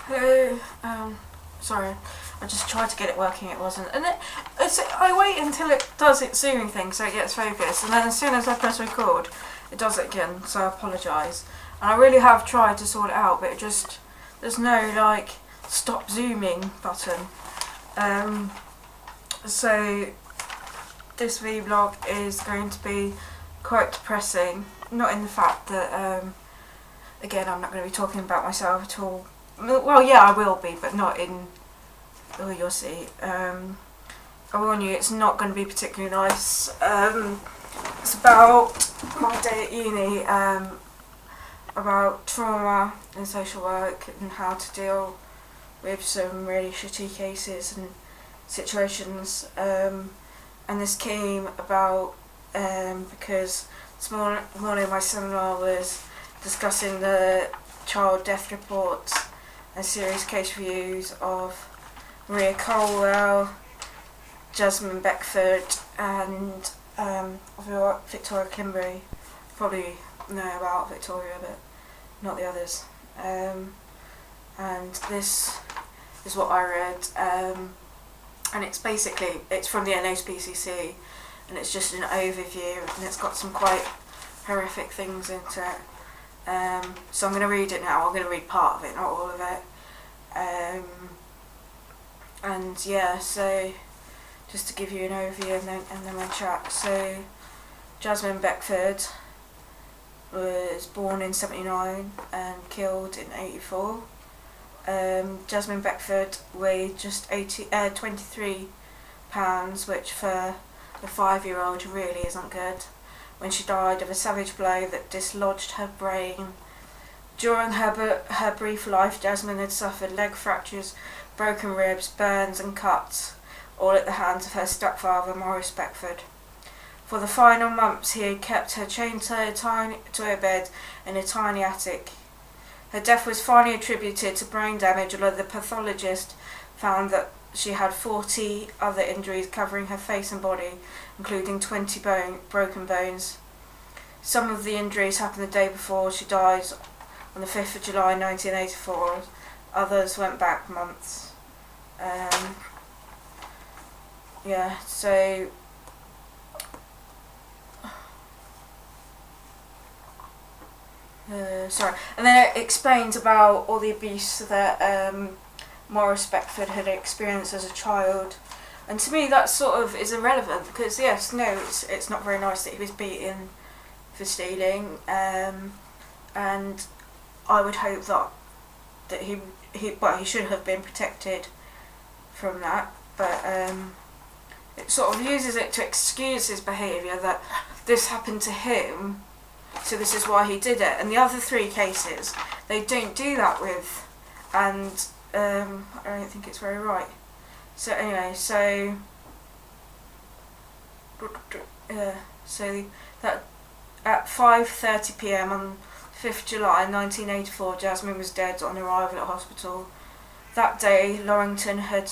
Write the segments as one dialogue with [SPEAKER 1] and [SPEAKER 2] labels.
[SPEAKER 1] Hello. Sorry, I just tried to get it working. It wasn't, and I wait until it does its zooming thing so it gets focused, and then as soon as I press record, it does it again. So I apologise. And I really have tried to sort it out, but there's no like stop zooming button. So this vlog is going to be quite depressing. Not in the fact that again, I'm not going to be talking about myself at all. Well, yeah, I will be, but not in... Oh, you'll see. I warn you, it's not going to be particularly nice. It's about my day at uni, about trauma in social work and how to deal with some really shitty cases and situations. And this came about because this morning my son-in-law was discussing the child death reports and series case reviews of Maria Colwell, Jasmine Beckford and Victoria Kimberley. Probably know about Victoria but not the others. And this is what I read, and it's from the NHPCC, and it's just an overview, and it's got some quite horrific things into it. So I'm going to read it now. I'm going to read part of it, not all of it. And yeah, so just to give you an overview and then we'll chat. So Jasmine Beckford was born in 79 and killed in 84. Jasmine Beckford weighed just 23 pounds, which for a 5-year-old really isn't good, when she died of a savage blow that dislodged her brain. During her brief life, Jasmine had suffered leg fractures, broken ribs, burns and cuts, all at the hands of her stepfather, Maurice Beckford. For the final months, he had kept her chained to her bed in a tiny attic. Her death was finally attributed to brain damage, although the pathologist found that she had 40 other injuries covering her face and body, including 20 broken bones. Some of the injuries happened the day before she died, on the 5th of July 1984. Others went back months. Yeah, so... sorry. And then it explains about all the abuse that Maurice Beckford had experienced as a child. And to me that sort of is irrelevant, because yes, no, it's not very nice that he was beaten for stealing, and I would hope that he should have been protected from that, but it sort of uses it to excuse his behaviour, that this happened to him, so this is why he did it. And the other 3 cases, they don't do that with, and I don't think it's very right. So anyway, so that at 5:30 p.m. on 5th July 1984, Jasmine was dead on arrival at hospital. That day, Lorrington had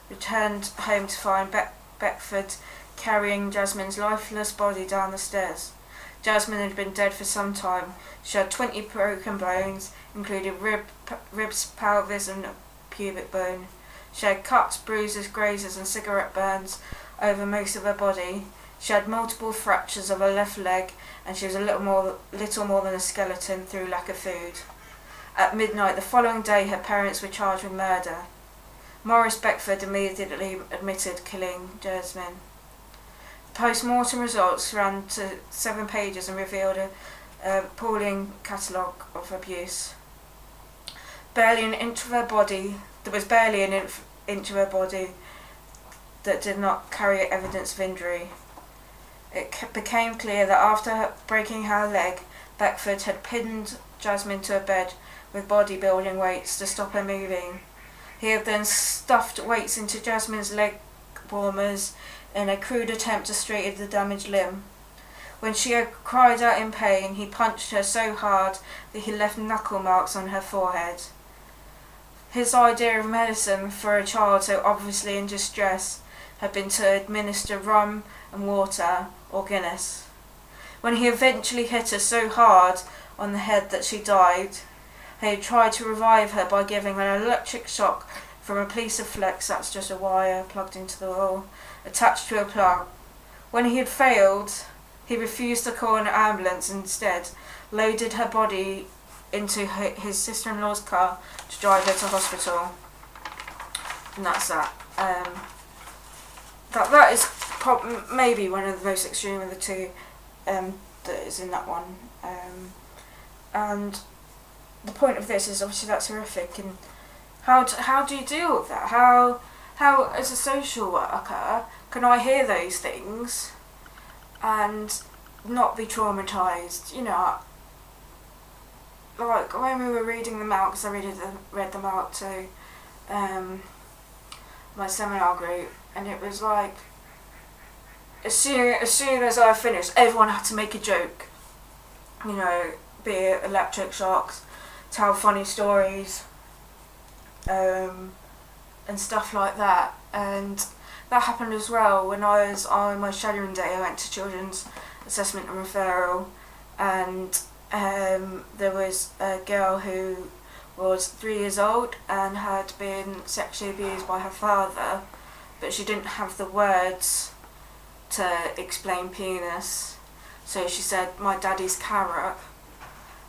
[SPEAKER 1] returned home to find Beckford carrying Jasmine's lifeless body down the stairs. Jasmine had been dead for some time. She had 20 broken bones, including ribs, pelvis and pubic bone. She had cuts, bruises, grazes and cigarette burns over most of her body. She had multiple fractures of her left leg, and she was little more than a skeleton through lack of food. At midnight the following day, her parents were charged with murder. Maurice Beckford immediately admitted killing Jasmine. The post-mortem results ran to 7 pages and revealed a appalling catalogue of abuse. There was barely an inch of her body that did not carry evidence of injury. It became clear that after breaking her leg, Beckford had pinned Jasmine to a bed with bodybuilding weights to stop her moving. He had then stuffed weights into Jasmine's leg warmers in a crude attempt to straighten the damaged limb. When she had cried out in pain, he punched her so hard that he left knuckle marks on her forehead. His idea of medicine for a child so obviously in distress had been to administer rum and water or Guinness. When he eventually hit her so hard on the head that she died, He tried to revive her by giving her an electric shock from a piece of flex, that's just a wire plugged into the wall, attached to a plug. When he had failed, he refused to call an ambulance and instead loaded her body into his sister-in-law's car to drive her to hospital. And that's that. That is maybe one of the most extreme of the two that is in that one. And the point of this is obviously that's horrific. And how do you deal with that? How as a social worker can I hear those things and not be traumatised? You know, like when we were reading them out, because I read them out to my seminar group, and it was like as soon as I finished, everyone had to make a joke. You know, be it electric shocks, tell funny stories, and stuff like that. And that happened as well when I was on my shadowing day. I went to children's assessment and referral, and there was a girl who was 3 years old and had been sexually abused by her father, but she didn't have the words to explain penis, so she said, "My daddy's carrot."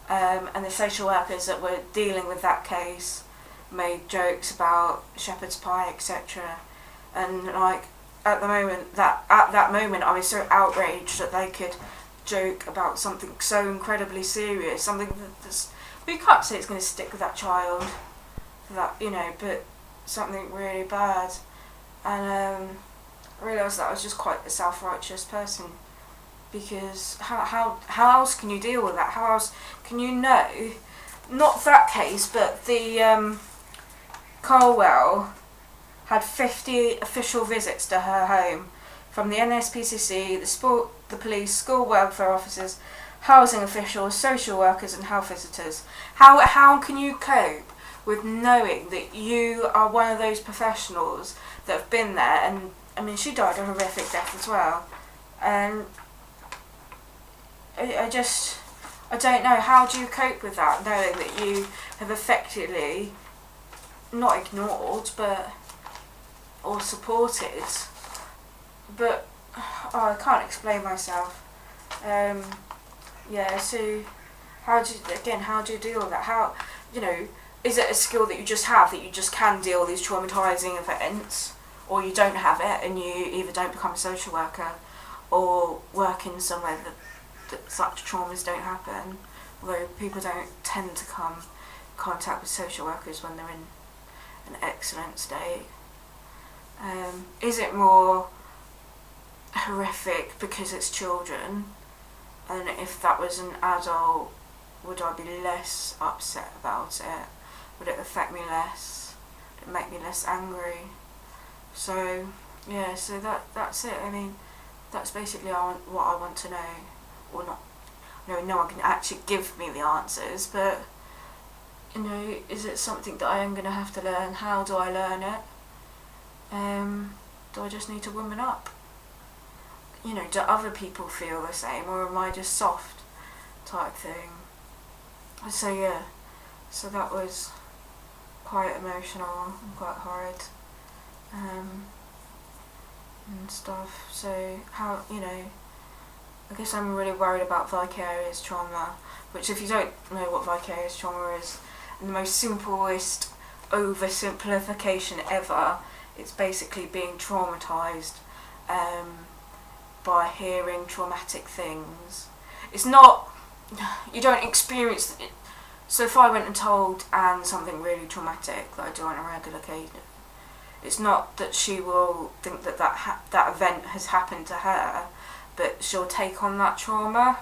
[SPEAKER 1] And the social workers that were dealing with that case made jokes about shepherd's pie, etc. And like at that moment I was so outraged that they could joke about something so incredibly serious, something that's, we can't say it's going to stick with that child, that, you know, but something really bad. And I realised that I was just quite a self-righteous person, because how else can you deal with that? How else can you know? Not that case, but the Colwell had 50 official visits to her home from the NSPCC, the police, school welfare officers, housing officials, social workers and health visitors. How can you cope with knowing that you are one of those professionals that have been there? And I mean, she died a horrific death as well. And I don't know, how do you cope with that, knowing that you have effectively not ignored or supported, but I can't explain myself. So how do you deal with that? How, you know, is it a skill that you just have, that you just can deal with these traumatising events, or you don't have it and you either don't become a social worker or work in somewhere that such traumas don't happen, although people don't tend to come in contact with social workers when they're in an excellent state. Is it more horrific because it's children, and if that was an adult, would I be less upset about it? Would it affect me less? Would it make me less angry? So yeah, so that's it. I mean, that's basically what I want to know, or not. No one can actually give me the answers, but you know, is it something that I am going to have to learn? How do I learn it? Do I just need to woman up? You know, do other people feel the same, or am I just soft type thing? So yeah, so that was quite emotional and quite horrid, and stuff. So how, you know, I guess I'm really worried about vicarious trauma, which, if you don't know what vicarious trauma is, in the most simplest oversimplification ever, it's basically being traumatised by hearing traumatic things. It's not, you don't experience it. So if I went and told Anne something really traumatic that I do on a regular occasion, it's not that she will think that that event has happened to her, but she'll take on that trauma,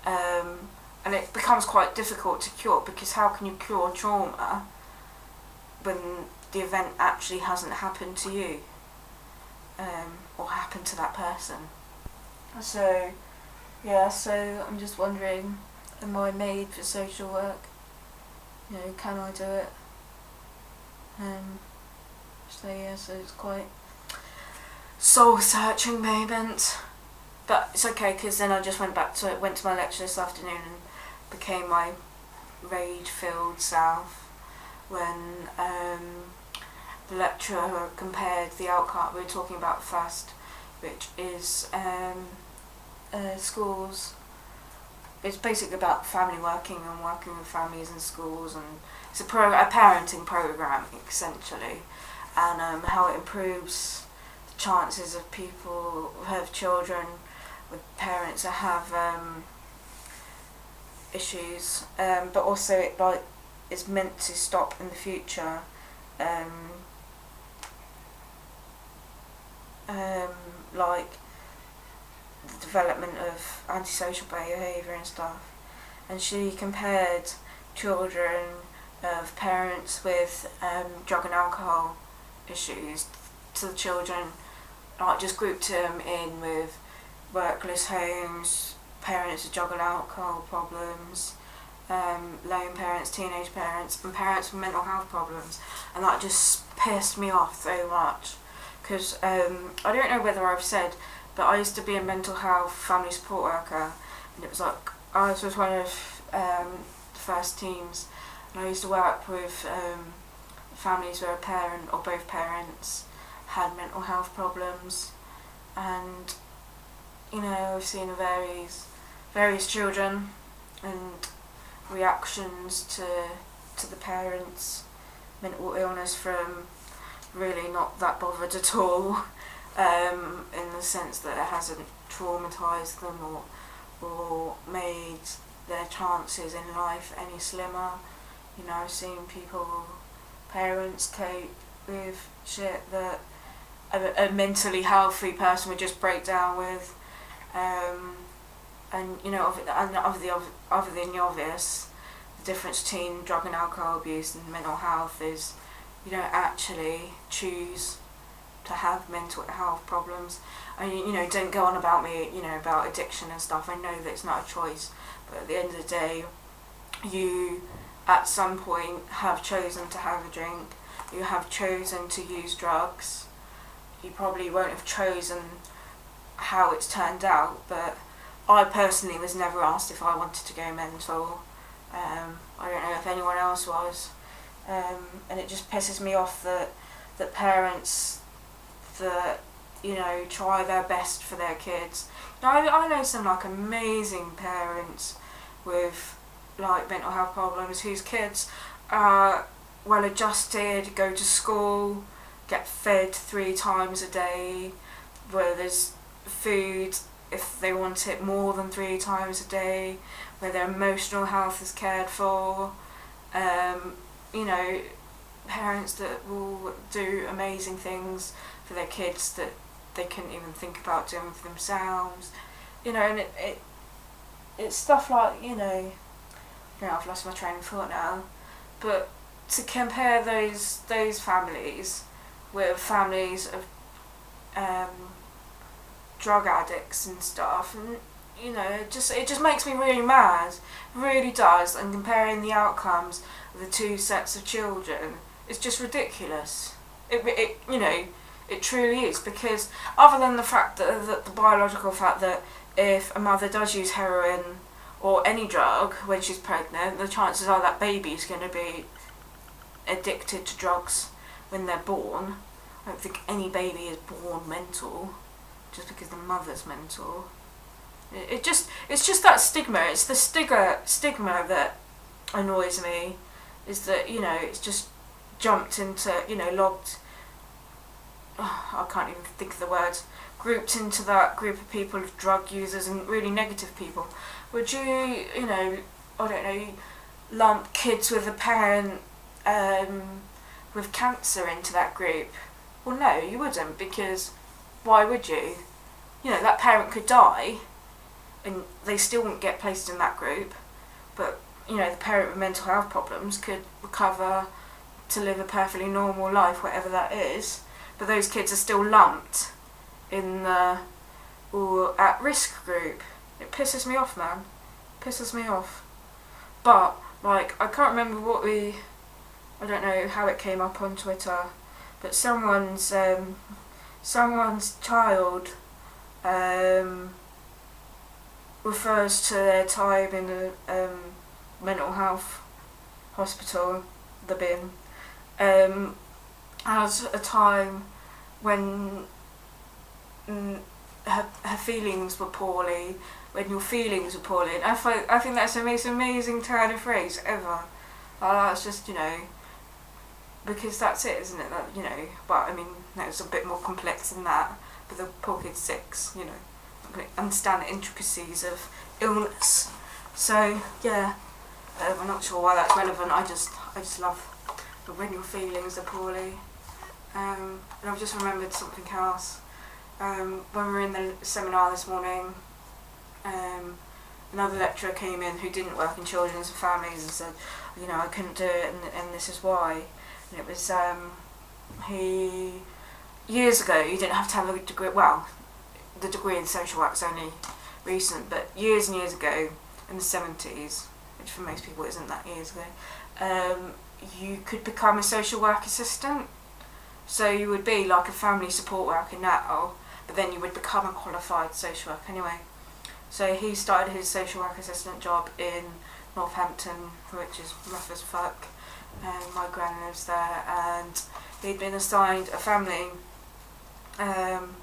[SPEAKER 1] and it becomes quite difficult to cure, because how can you cure trauma when the event actually hasn't happened to you, or happened to that person? So yeah, so I'm just wondering, am I made for social work? You know, can I do it? So yeah, so it's quite soul-searching moment, but it's okay, because then I just went to my lecture this afternoon and became my rage-filled South when the lecturer compared the outcome we were talking about first, which is schools. It's basically about family working and working with families in schools, and it's a parenting program essentially, and how it improves the chances of people who have children with parents that have issues, but also it is meant to stop in the future like the development of antisocial behaviour and stuff. And she compared children of parents with drug and alcohol issues to the children, like just grouped them in with workless homes, parents with drug and alcohol problems, lone parents, teenage parents, and parents with mental health problems. And that just pissed me off so much, because I don't know whether I've said, but I used to be a mental health family support worker, and it was like I was one of the first teams, and I used to work with families where a parent or both parents had mental health problems. And you know, I've seen various children and reactions to the parents' mental illness from really not that bothered at all, in the sense that it hasn't traumatised them or made their chances in life any slimmer. You know, I've seen parents cope with shit that a mentally healthy person would just break down with, and you know, other than the obvious, the difference between drug and alcohol abuse and mental health is you don't actually choose to have mental health problems. I mean, you know, don't go on about me, you know, about addiction and stuff. I know that it's not a choice, but at the end of the day, you at some point have chosen to have a drink, you have chosen to use drugs. You probably won't have chosen how it's turned out, but I personally was never asked if I wanted to go mental. I don't know if anyone else was. And it just pisses me off that parents that, you know, try their best for their kids. Now, I know some like amazing parents with like mental health problems whose kids are well adjusted, go to school, get fed 3 times a day, where there's food if they want it more than 3 times a day, where their emotional health is cared for. You know, parents that will do amazing things for their kids that they couldn't even think about doing for themselves. You know, and it's stuff like, you know, I've lost my train of thought now, but to compare those families with families of drug addicts and stuff, and you know, it just makes me really mad, really does. And comparing the outcomes of the 2 sets of children is just ridiculous. It you know, it truly is, because other than the fact that the biological fact that if a mother does use heroin or any drug when she's pregnant, the chances are that baby's going to be addicted to drugs when they're born. I don't think any baby is born mental just because the mother's mental. It's just that stigma. It's the stigma that annoys me. Is that, you know, it's just jumped into, you know, I can't even think of the words, grouped into that group of people, of drug users and really negative people. Would you know, I don't know, lump kids with a parent with cancer into that group? Well, no, you wouldn't, because why would you? You know, that parent could die and they still wouldn't get placed in that group, but, you know, the parent with mental health problems could recover to live a perfectly normal life, whatever that is, but those kids are still lumped in the at-risk group. It pisses me off, man. Pisses me off. But, like, I can't remember I don't know how it came up on Twitter, but someone's child refers to their time in a mental health hospital, the bin, as a time when her feelings were poorly, when your feelings were poorly. And I think that's the most amazing turn of phrase ever. That's just, because that's it, isn't it? That, but I mean, it's a bit more complex than that. But the poor kid's 6, I can understand the intricacies of illness. So yeah, I'm not sure why that's relevant. I just love when your feelings are poorly. And I've just remembered something else. When we were in the seminar this morning, another lecturer came in who didn't work in children's and families and said, I couldn't do it, and this is why. And it was years ago, you didn't have to have a degree. Well, the degree in social work is only recent, but years and years ago, in the 70s, which for most people isn't that years ago, you could become a social work assistant. So you would be like a family support worker now, but then you would become a qualified social worker anyway. So he started his social work assistant job in Northampton, which is rough as fuck. My gran lives there, and he'd been assigned a family, and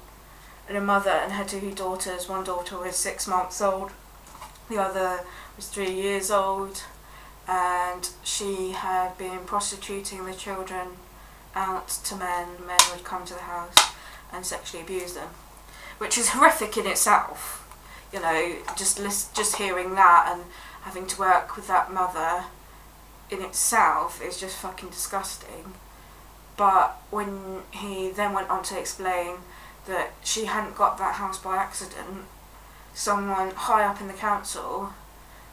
[SPEAKER 1] a mother and her 2 daughters. One daughter was 6 months old, the other was 3 years old, and she had been prostituting the children out to men. Men would come to the house and sexually abuse them, which is horrific in itself. Just hearing that and having to work with that mother in itself is just fucking disgusting. But when he then went on to explain that she hadn't got that house by accident, someone high up in the council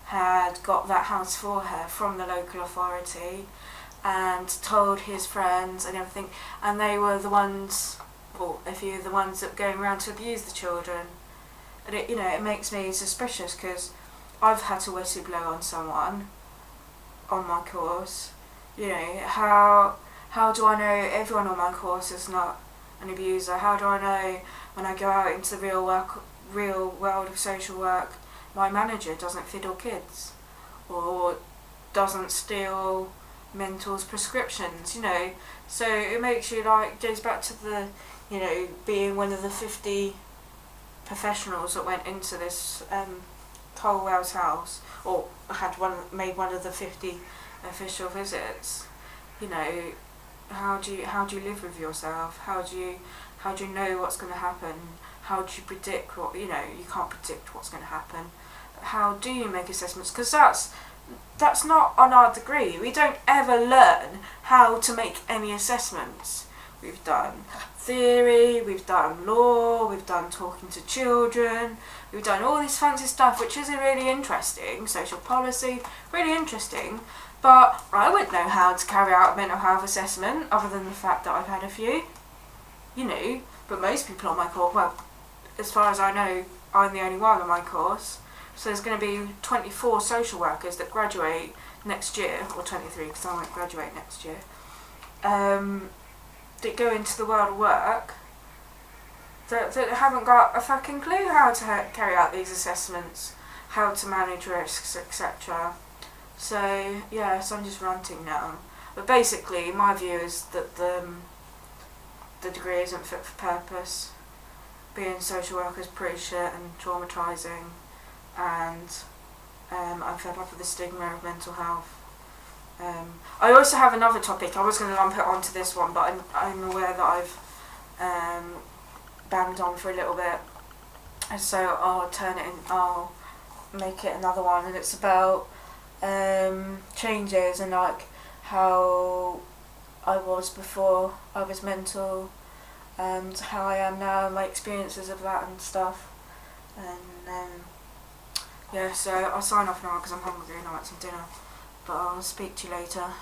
[SPEAKER 1] had got that house for her from the local authority and told his friends and everything, and they were the ones, or a few of the ones that were going around to abuse the children. And it makes me suspicious, because I've had to whistleblow on someone on my course. How do I know everyone on my course is not an abuser? How do I know when I go out into the real world of social work, my manager doesn't fiddle kids or doesn't steal mentors' prescriptions? So it makes you goes back to the being one of the 50 professionals that went into this Colwell's house, or made one of the 50 official visits. How do you live with yourself? How do you know what's going to happen? How do you predict what you can't predict what's going to happen? How do you make assessments? Because that's not on our degree. We don't ever learn how to make any assessments. We've done theory, we've done law, we've done talking to children, we've done all this fancy stuff, which is really interesting, social policy, really interesting, but I wouldn't know how to carry out a mental health assessment other than the fact that I've had a few, but most people on my course, well, as far as I know, I'm the only one on my course, so there's going to be 24 social workers that graduate next year, or 23 because I won't graduate next year, that go into the world of work that haven't got a fucking clue how to carry out these assessments, how to manage risks, etc. So I'm just ranting now. But basically, my view is that the degree isn't fit for purpose. Being a social worker is pretty shit and traumatising, and I'm fed up with the stigma of mental health. I also have another topic. I was going to lump it onto this one, but I'm aware that I've banged on for a little bit, and so I'll make it another one, and it's about changes and how I was before I was mental, and how I am now, and my experiences of that and stuff. And so I'll sign off now because I'm hungry and I want some dinner. But I'll speak to you later.